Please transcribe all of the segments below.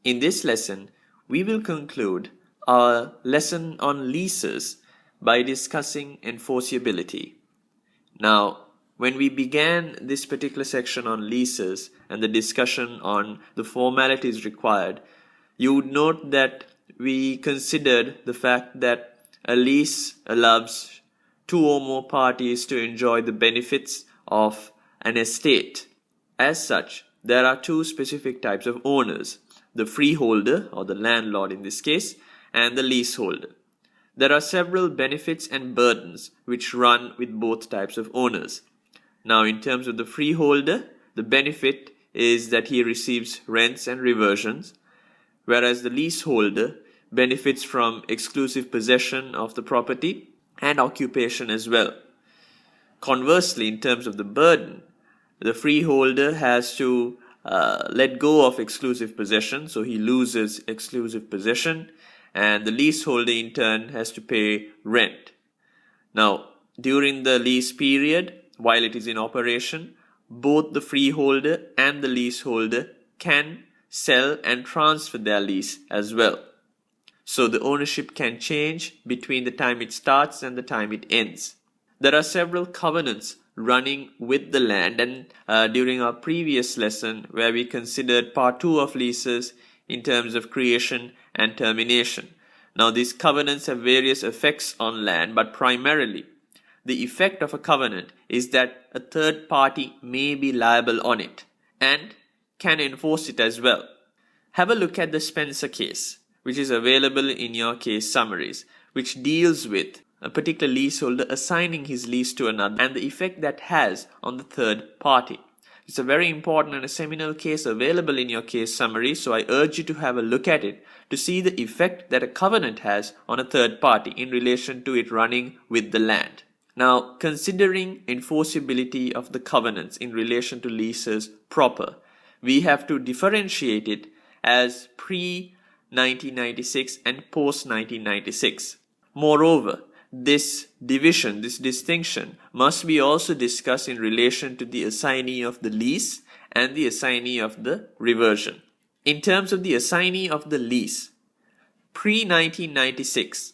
In this lesson, we will conclude our lesson on leases by discussing enforceability. Now, when we began this particular section on leases and the discussion on the formalities required, you would note that we considered the fact that a lease allows two or more parties to enjoy the benefits of an estate. As such, there are two specific types of owners, the freeholder or the landlord in this case, and the leaseholder. There are several benefits and burdens which run with both types of owners. Now, in terms of the freeholder, the benefit is that he receives rents and reversions, whereas the leaseholder benefits from exclusive possession of the property and occupation as well. Conversely, in terms of the burden, the freeholder has to let go of exclusive possession, so he loses exclusive possession, and the leaseholder in turn has to pay rent. Now, during the lease period, while it is in operation, both the freeholder and the leaseholder can sell and transfer their lease as well. So the ownership can change between the time it starts and the time it ends. There are several covenants running with the land, and during our previous lesson where we considered part 2 of leases in terms of creation and termination. Now, these covenants have various effects on land, but primarily the effect of a covenant is that a third party may be liable on it and can enforce it as well. Have a look at the Spencer case, which is available in your case summaries, which deals with a particular leaseholder assigning his lease to another and the effect that has on the third party. It's a very important and a seminal case available in your case summary, so I urge you to have a look at it to see the effect that a covenant has on a third party in relation to it running with the land. Now, considering enforceability of the covenants in relation to leases proper, we have to differentiate it as pre-1996 and post-1996. Moreover, this division, this distinction must be also discussed in relation to the assignee of the lease and the assignee of the reversion. In terms of the assignee of the lease, pre-1996,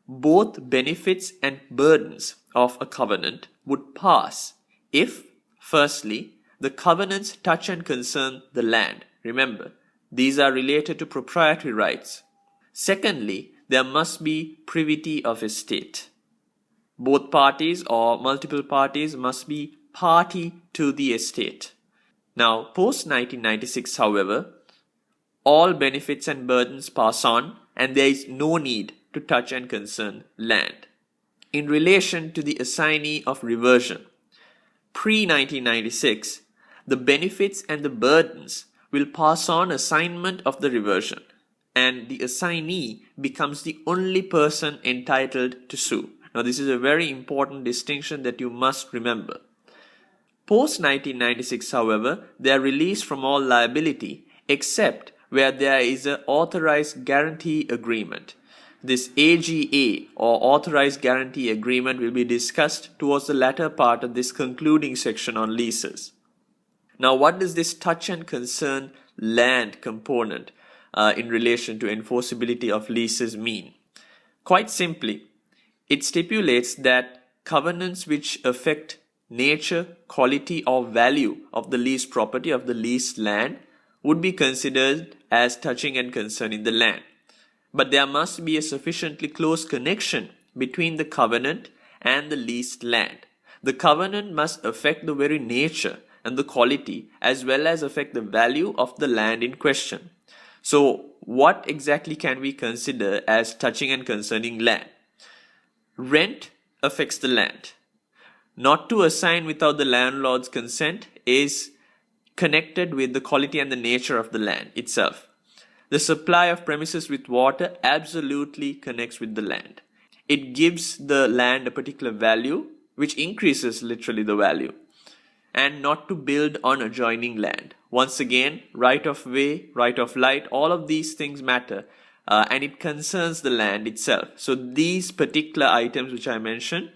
both benefits and burdens of a covenant would pass if, firstly, the covenants touch and concern the land. Remember, these are related to proprietary rights. Secondly, there must be privity of estate. Both parties or multiple parties must be party to the estate. Now, post-1996, however, all benefits and burdens pass on and there is no need to touch and concern land. In relation to the assignee of reversion, pre-1996, the benefits and the burdens will pass on assignment of the reversion, and the assignee becomes the only person entitled to sue. Now, this is a very important distinction that you must remember. Post-1996, however, they are released from all liability except where there is an authorized guarantee agreement. This AGA or authorized guarantee agreement will be discussed towards the latter part of this concluding section on leases. Now, what does this touch and concern land component in relation to enforceability of leases mean? Quite simply, it stipulates that covenants which affect nature, quality or value of the leased property, of the leased land, would be considered as touching and concerning the land. But there must be a sufficiently close connection between the covenant and the leased land. The covenant must affect the very nature and the quality as well as affect the value of the land in question. So, what exactly can we consider as touching and concerning land? Rent affects the land. Not to assign without the landlord's consent is connected with the quality and the nature of the land itself. The supply of premises with water absolutely connects with the land. It gives the land a particular value, which increases literally the value. And not to build on adjoining land. Once again, right of way, right of light, all of these things matter. And it concerns the land itself. So these particular items which I mentioned,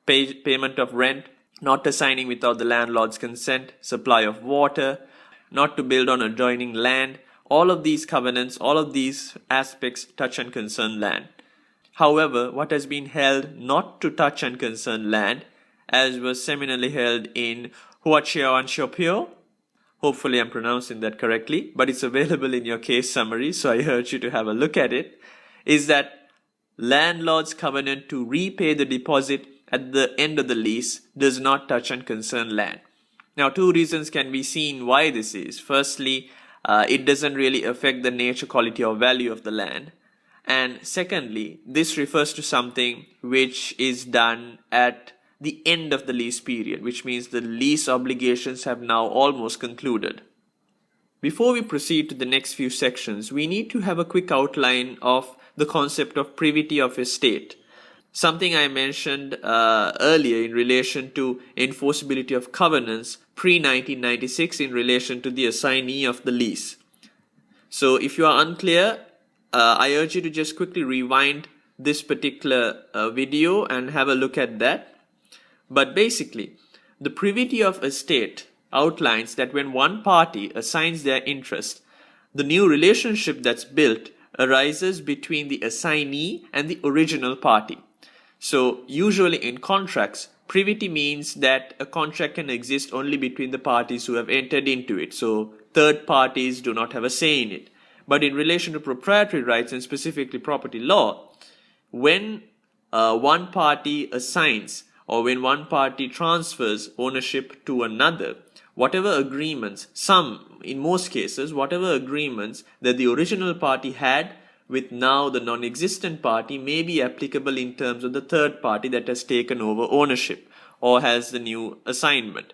payment of rent, not assigning without the landlord's consent, supply of water, not to build on adjoining land, all of these covenants, all of these aspects touch and concern land. However, what has been held not to touch and concern land, as was seminally held in Huaqiao, hopefully I'm pronouncing that correctly, but it's available in your case summary, so I urge you to have a look at it, is that landlord's covenant to repay the deposit at the end of the lease does not touch and concern land. Now, two reasons can be seen why this is. Firstly, it doesn't really affect the nature, quality, or value of the land. And secondly, this refers to something which is done at the end of the lease period, which means the lease obligations have now almost concluded. Before we proceed to the next few sections, we need to have a quick outline of the concept of privity of estate, something I mentioned earlier in relation to enforceability of covenants pre-1996 in relation to the assignee of the lease. So if you are unclear, I urge you to just quickly rewind this particular video and have a look at that. But basically, the privity of estate outlines that when one party assigns their interest, the new relationship that's built arises between the assignee and the original party. So usually in contracts, privity means that a contract can exist only between the parties who have entered into it. So third parties do not have a say in it. But in relation to proprietary rights and specifically property law, when one party assigns or when one party transfers ownership to another, whatever agreements, in most cases, whatever agreements that the original party had with now the non-existent party may be applicable in terms of the third party that has taken over ownership or has the new assignment.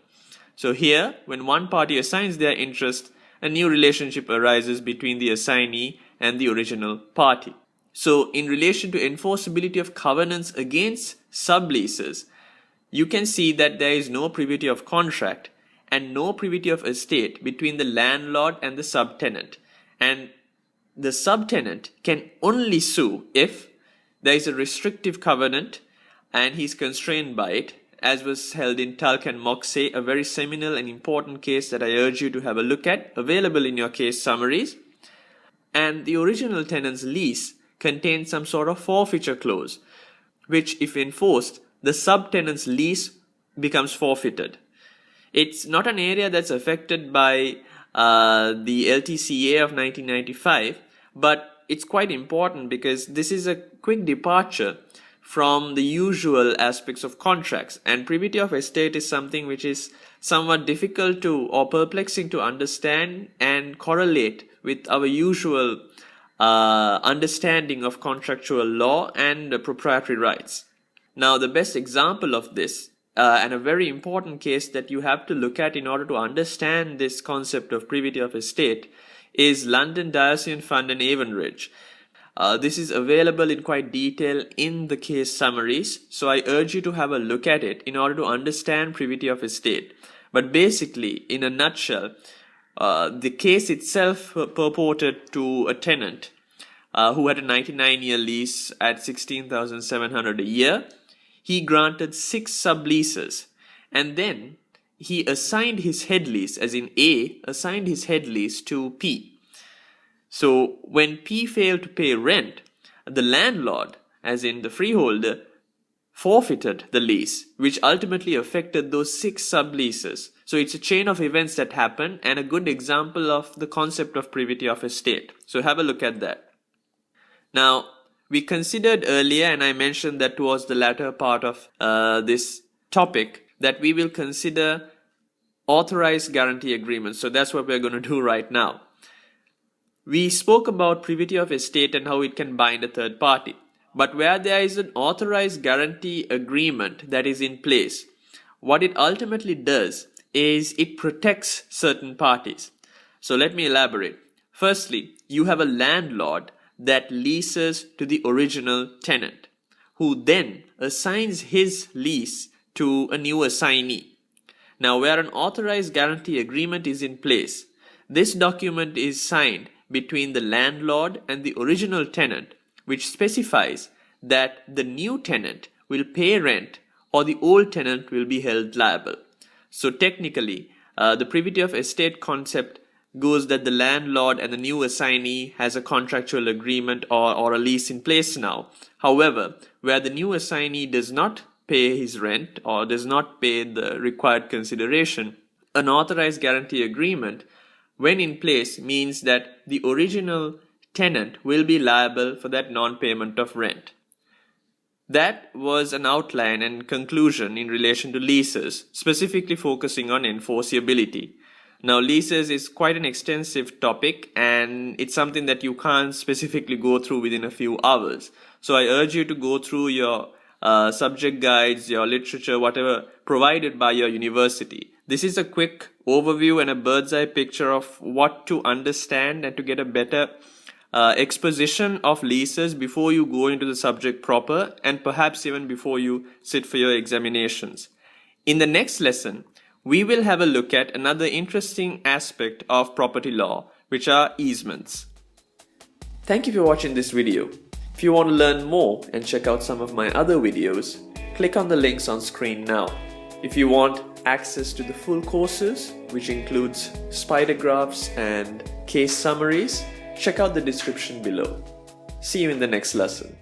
So here, when one party assigns their interest, a new relationship arises between the assignee and the original party. So in relation to enforceability of covenants against subleases, you can see that there is no privity of contract and no privity of estate between the landlord and the subtenant. And the subtenant can only sue if there is a restrictive covenant and he's constrained by it, as was held in Talc and Moxey, a very seminal and important case that I urge you to have a look at, available in your case summaries. And the original tenant's lease contains some sort of forfeiture clause, which if enforced, the subtenant's lease becomes forfeited. It's not an area that's affected by the LTCA of 1995, but it's quite important because this is a quick departure from the usual aspects of contracts, and privity of estate is something which is somewhat difficult to or perplexing to understand and correlate with our usual understanding of contractual law and proprietary rights. Now, the best example of this and a very important case that you have to look at in order to understand this concept of privity of estate is London Diocesan Fund and Avonridge. This is available in quite detail in the case summaries, so I urge you to have a look at it in order to understand privity of estate. But basically, in a nutshell, the case itself purported to a tenant who had a 99-year lease at $16,700 a year. He granted 6 subleases, and then he assigned his head lease, as in A assigned his head lease to P. So when P failed to pay rent, the landlord, as in the freeholder, forfeited the lease, which ultimately affected those 6 subleases. So it's a chain of events that happen and a good example of the concept of privity of estate. So have a look at that. Now, we considered earlier, and I mentioned that towards the latter part of this topic, that we will consider authorized guarantee agreements. So that's what we're going to do right now. We spoke about privity of estate and how it can bind a third party. But where there is an authorized guarantee agreement that is in place, what it ultimately does is it protects certain parties. So let me elaborate. Firstly, you have a landlord that leases to the original tenant, who then assigns his lease to a new assignee. Now, where an authorized guarantee agreement is in place, this document is signed between the landlord and the original tenant, which specifies that the new tenant will pay rent or the old tenant will be held liable. So technically, the privity of estate concept goes that the landlord and the new assignee has a contractual agreement or a lease in place now. However, where the new assignee does not pay his rent or does not pay the required consideration, an authorized guarantee agreement, when in place, means that the original tenant will be liable for that non-payment of rent. That was an outline and conclusion in relation to leases, specifically focusing on enforceability. Now, leases is quite an extensive topic, and it's something that you can't specifically go through within a few hours. So I urge you to go through your subject guides, your literature, whatever provided by your university. This is a quick overview and a bird's eye picture of what to understand and to get a better exposition of leases before you go into the subject proper, and perhaps even before you sit for your examinations. In the next lesson, we will have a look at another interesting aspect of property law, which are easements. Thank you for watching this video. If you want to learn more and check out some of my other videos, click on the links on screen now. If you want access to the full courses, which includes spider graphs and case summaries, check out the description below. See you in the next lesson.